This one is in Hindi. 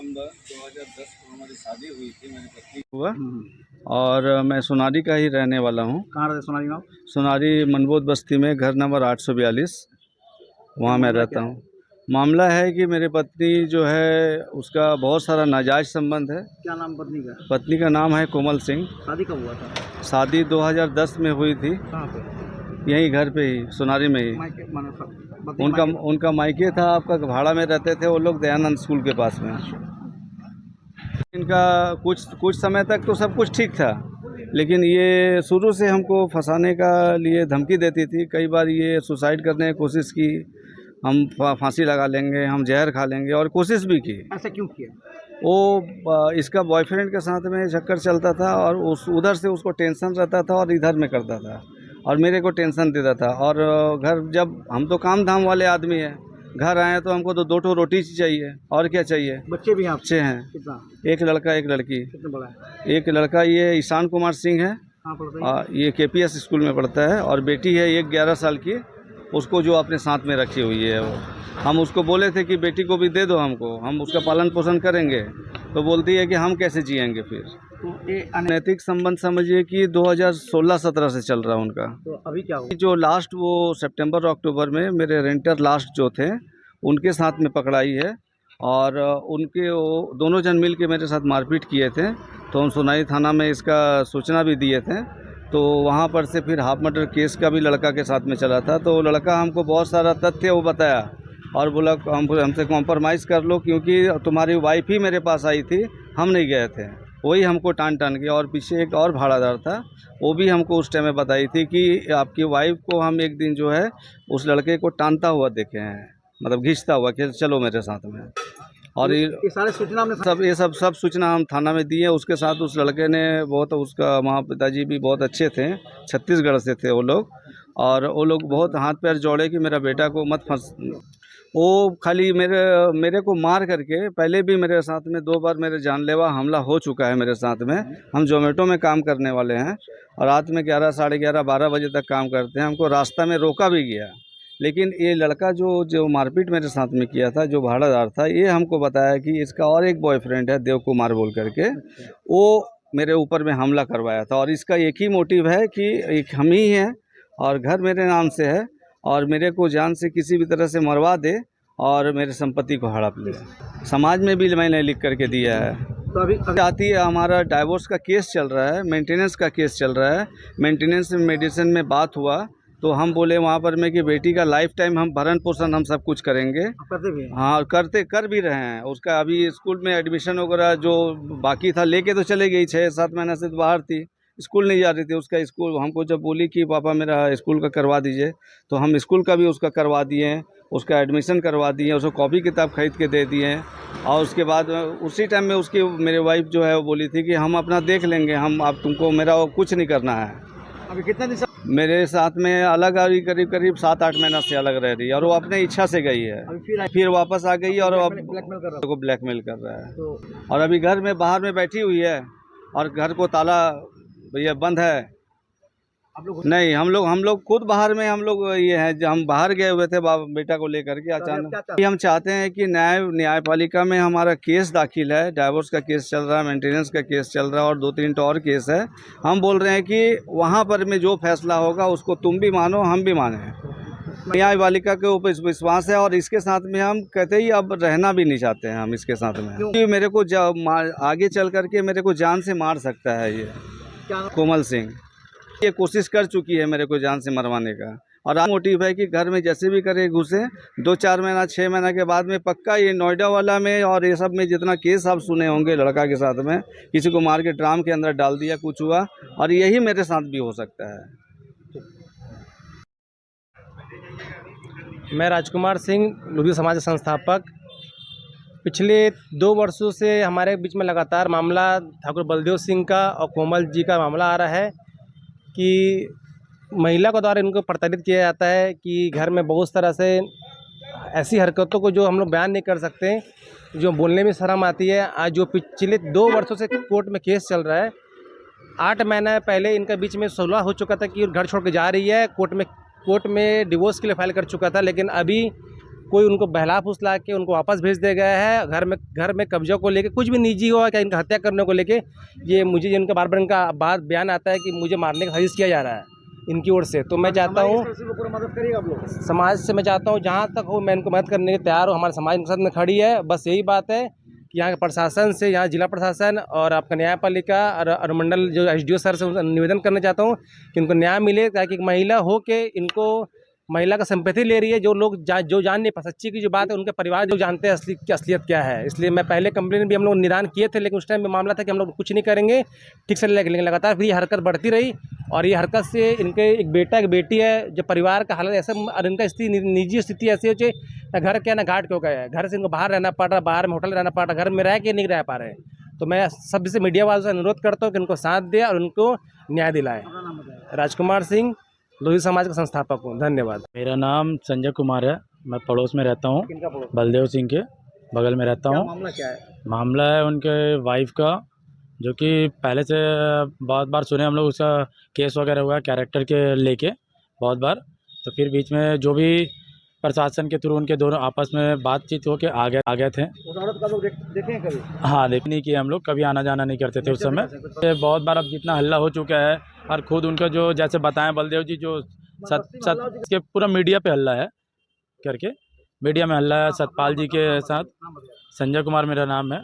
सितंबर 2010 को हमारी शादी हुई थी, मेरी पत्नी हुआ। और मैं सोनारी का ही रहने वाला हूँ। कहाँ रहते सोनारी में आप? सोनारी मनबोध बस्ती में, घर नंबर 842, वहाँ मैं रहता हूँ। मामला है कि मेरी पत्नी जो है उसका बहुत सारा नाजायज़ संबंध है। क्या नाम पत्नी का? पत्नी का नाम है कोमल सिंह। शादी कब हुआ था? शादी 2010 में हुई थी, कहाँ पे? यहीं घर पे ही, सोनारी में ही। उनका मायके था आपका, भाड़ा में रहते थे वो लोग दयानंद स्कूल के पास में। इनका कुछ समय तक तो सब कुछ ठीक था, लेकिन ये शुरू से हमको फंसाने का लिए धमकी देती थी। कई बार ये सुसाइड करने की कोशिश की, हम फांसी लगा लेंगे, हम जहर खा लेंगे, और कोशिश भी की। ऐसा क्यों किया? वो इसका बॉयफ्रेंड के साथ में चक्कर चलता था, और उधर से उसको टेंशन रहता था और इधर में करता था, और मेरे को टेंशन देता था। और घर, जब हम तो काम धाम वाले आदमी हैं, घर आए तो हमको तो 2 रोटी चाहिए, और क्या चाहिए। बच्चे भी यहाँ बच्चे हैं, कितना? एक लड़का एक लड़की। कितना बड़ा है? एक लड़का ये ईशान कुमार सिंह है, कहाँ पढ़ता है? ये KPS स्कूल में पढ़ता है, और बेटी है एक 11 साल की, उसको जो अपने साथ में रखी हुई है वो। हम उसको बोले थे कि बेटी को भी दे दो हमको, हम उसका पालन पोषण करेंगे, तो बोलती है कि हम कैसे जिएंगे फिर। तो ये अनैतिक संबंध समझिए कि 2016-17 से चल रहा है उनका। तो अभी क्या हुआ? जो लास्ट वो सितंबर और अक्टूबर में मेरे रेंटर लास्ट जो थे उनके साथ में पकड़ाई है, और उनके वो दोनों जन मिल के मेरे साथ मारपीट किए थे। तो हम सोनारी थाना में इसका सूचना भी दिए थे। तो वहाँ पर से फिर हाफ मर्डर केस का भी लड़का के साथ में चला था। तो लड़का हमको बहुत सारा तथ्य वो बताया, और बोला हमसे कॉम्प्रोमाइज़ कर लो, क्योंकि तुम्हारी वाइफ ही मेरे पास आई थी, हम नहीं गए थे। वही हमको टान के, और पीछे एक और भाड़ादार था, वो भी हमको उस टाइम में बताई थी कि आपकी वाइफ को हम एक दिन जो है उस लड़के को टानता हुआ देखे हैं, मतलब घिंचता हुआ कि चलो मेरे साथ में। और ये सारे सूचना में सब सूचना हम थाना में दिए। उसके साथ उस लड़के ने बहुत, उसका माँ पिताजी भी बहुत अच्छे थे, छत्तीसगढ़ से थे वो लोग, और वो लोग बहुत हाथ पैर जोड़े कि मेरा बेटा को मत फंस। वो खाली मेरे को मार करके, पहले भी मेरे साथ में 2 बार मेरे जानलेवा हमला हो चुका है मेरे साथ में। हम जोमेटो में काम करने वाले हैं, और रात में 11, साढ़े 11, 12 बजे तक काम करते हैं। हमको रास्ता में रोका भी गया, लेकिन ये लड़का जो मारपीट मेरे साथ में किया था, जो भाड़ादार था, ये हमको बताया कि इसका और एक बॉयफ्रेंड है देव कुमार बोल करके, वो मेरे ऊपर में हमला करवाया था। और इसका एक ही मोटिव है कि एक हम ही हैं, और घर मेरे नाम से है, और मेरे को जान से किसी भी तरह से मरवा दे, और मेरे संपत्ति को हड़प ले। समाज में भी मैंने लिख करके दिया है। तो अभी आती है, हमारा डाइवोर्स का केस चल रहा है, मेंटेनेंस का केस चल रहा है। मेंटेनेंस मेडिसिन में बात हुआ, तो हम बोले वहाँ पर में कि बेटी का लाइफ टाइम हम भरण पोषण हम सब कुछ करेंगे। करते भी हैं? हाँ, कर भी रहे हैं। उसका अभी स्कूल में एडमिशन वगैरह जो बाकी था, लेके तो चले गई, 6-7 महीने से तो बाहर थी, स्कूल नहीं जा रही थी। उसका स्कूल हमको जब बोली कि पापा मेरा स्कूल का करवा दीजिए, तो हम स्कूल का भी उसका करवा दिए, उसका एडमिशन करवा दिए, उसको कॉपी किताब खरीद के दे दिए। और उसके बाद उसी टाइम में उसकी मेरी वाइफ जो है वो बोली थी कि हम अपना देख लेंगे, हम अब तुमको मेरा कुछ नहीं करना है। अभी कितना दिन मेरे साथ में अलग आ रही, करीब 7-8 महीना से अलग रह रही है, और वो अपने इच्छा से गई है। फिर वापस आ गई, और अब ब्लैकमेल कर रहा है। तो और अभी घर में बाहर में बैठी हुई है, और घर को ताला भैया बंद है। नहीं, हम लोग खुद बाहर में, हम लोग ये है, हम बाहर गए हुए थे बेटा को लेकर के। अचानक हम चाहते हैं कि न्यायपालिका में हमारा केस दाखिल है, डाइवोर्स का केस चल रहा है, मेंटेनेंस का केस चल रहा है, और 2-3 और केस है। हम बोल रहे हैं कि वहाँ पर में जो फैसला होगा उसको तुम भी मानो, हम भी माने। न्यायपालिका के ऊपर विश्वास है, और इसके साथ में हम कहते ही अब रहना भी नहीं चाहते हैं हम इसके साथ में, क्योंकि मेरे को आगे चल करके मेरे को जान से मार सकता है ये कोमल सिंह। ये कोशिश कर चुकी है मेरे को जान से मरवाने का, और मोटिव है कि घर में जैसे भी करे घुसे। 2-4 महीना, 6 महीना के बाद में पक्का ये नोएडा वाला में और ये सब में जितना केस आप सुने होंगे लड़का के साथ में, किसी को मार के ड्राम के अंदर डाल दिया, कुछ हुआ, और यही मेरे साथ भी हो सकता है। मैं राजकुमार सिंह, लुधिया समाज संस्थापक। पिछले 2 वर्षों से हमारे बीच में लगातार मामला ठाकुर बलदेव सिंह का और कोमल जी का मामला आ रहा है कि महिला के द्वारा इनको प्रताड़ित किया जाता है, कि घर में बहुत तरह से ऐसी हरकतों को जो हम लोग बयान नहीं कर सकते, जो बोलने में शर्म आती है। आज जो पिछले 2 वर्षों से कोर्ट में केस चल रहा है, 8 महीना पहले इनका बीच में सुलह हो चुका था कि घर छोड़ के जा रही है, कोर्ट में डिवोर्स के लिए फाइल कर चुका था। लेकिन अभी कोई उनको बहला फुसला के उनको वापस भेज दिया गया है। घर में कब्जा को लेके कुछ भी निजी हुआ क्या इनका हत्या करने को लेके ये मुझे इनका बार बार इनका बात बयान आता है कि मुझे मारने का साजिश किया जा रहा है इनकी ओर से। तो मैं चाहता हूँ पूरा मदद करिएगा आप लोग। समाज से मैं चाहता हूँ जहाँ तक हो मैं इनको मदद करने के तैयार हूँ। हमारे समाज इनके साथ में खड़ी है। बस यही बात है कि यहाँ के प्रशासन से, यहाँ जिला प्रशासन और आपका न्यायपालिका और अनुमंडल जो एसडीओ सर से उनसे निवेदन करना चाहता हूँ कि उनको न्याय मिले, ताकि एक महिला हो के इनको महिला का संपत्ति ले रही है। जो लोग जो जान नहीं पा, सच्ची की जो बात है उनके परिवार जो जानते हैं असलियत क्या है। इसलिए मैं पहले कंप्लेन भी हम लोग निदान किए थे, लेकिन उस टाइम में मामला था कि हम लोग कुछ नहीं करेंगे, ठीक से लेकिन लगातार फिर ये हरकत बढ़ती रही। और ये हरकत से इनके एक बेटा एक बेटी है, जो परिवार का हालत ऐसा और इनका स्थिति निजी स्थिति ऐसी हो चाहे ना घर के ना घाट क्यों गया है, घर से इनको बाहर रहना पड़ रहा, बाहर में होटल रहना पड़ रहा, घर में रह के नहीं रह पा रहे। तो मैं सबसे मीडिया वालों से अनुरोध करता हूँ कि उनको साथ दे और उनको न्याय दिलाए। राजकुमार सिंह, लोधी समाज का संस्थापक हूँ। धन्यवाद। मेरा नाम संजय कुमार है। मैं पड़ोस में रहता हूँ, किनका पड़ोस? बलदेव सिंह के बगल में रहता क्या हूँ। मामला क्या है? मामला है उनके वाइफ का, जो कि पहले से बहुत बार सुने हम लोग, उसका केस वगैरह हुआ कैरेक्टर के लेके बहुत बार। तो फिर बीच में जो भी प्रशासन के थ्रू उनके दोनों आपस में बातचीत हो के आ गए थे। उस औरत का लोग देखे हैं कभी? हाँ, देखने की हम लोग कभी आना जाना नहीं करते थे उस समय। ये बहुत बार अब जितना हल्ला हो चुका है, और खुद उनका जो जैसे बताएं बलदेव जी जो सत के पूरा मीडिया पे हल्ला है करके, मीडिया में हल्ला है सतपाल जी के साथ। संजय कुमार मेरा नाम है।